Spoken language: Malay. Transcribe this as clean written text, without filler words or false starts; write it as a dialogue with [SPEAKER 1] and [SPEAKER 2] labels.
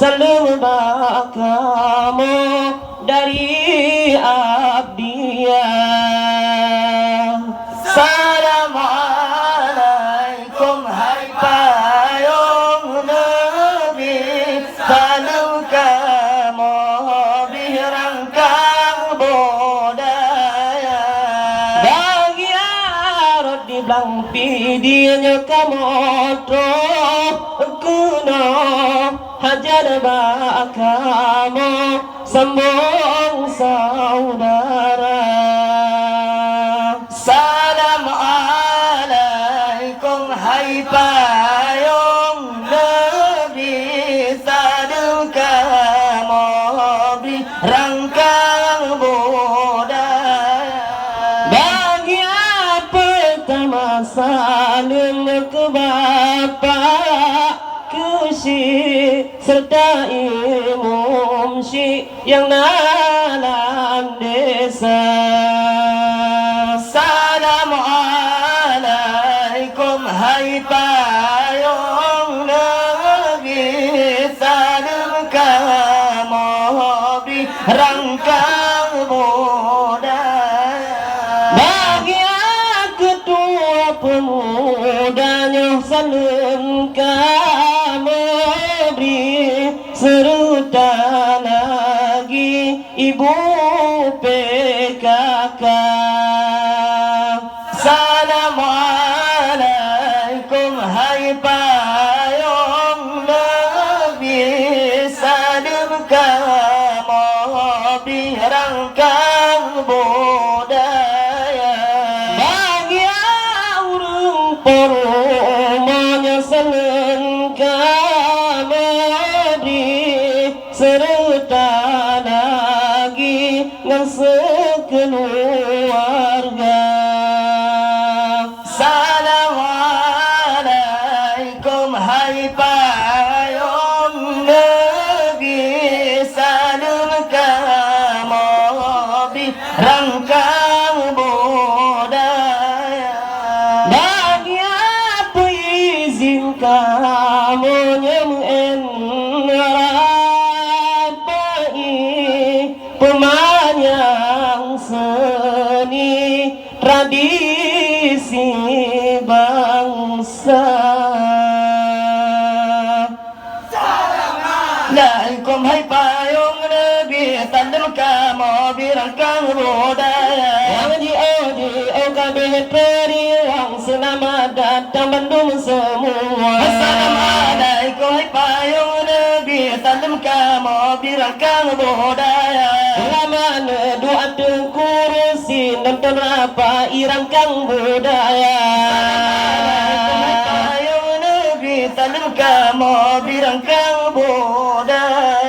[SPEAKER 1] Salam kamu dari abdian. Assalamualaikum hai payung Nabi, salam kamu birangkang budaya. Bahagia roti blang pidinya kamu kuno hajar bakamu sambung saudara. Salam alaikum hai payung Nabi, salam kamu rangkang budaya. Bahagia pertama salam ke bapak Kusi serta imam Syekh yang dalam desa. Assalamualaikum hai payung Nabi, salam kamu rangkang budaya. Bahagia ketua pemudanya salam kamu serta lagi ibu PKK. Assalamualaikum hai payung Nabi, salam kamu birangkang budaya. Bahagia urung poromanya salam kamu serta lagi ngan sekeluarga. Assalamualaikum hai payung Nabi, salam kamu birangkang budaya. Bahagia izin kamu pemanyang seni tradisi bangsa. Assalamualaikum hai payung Nabi, salam kamu birangkang budaya. Yang kabeh periwang selamat datang Bandung semua. Assalamualaikum hai payung Nabi, salam kamu birangkang budaya. Lamana doa kursi dan terapa irangkang budaya. Assalamualaikum hai payung Nabi, salam kamu birangkang budaya.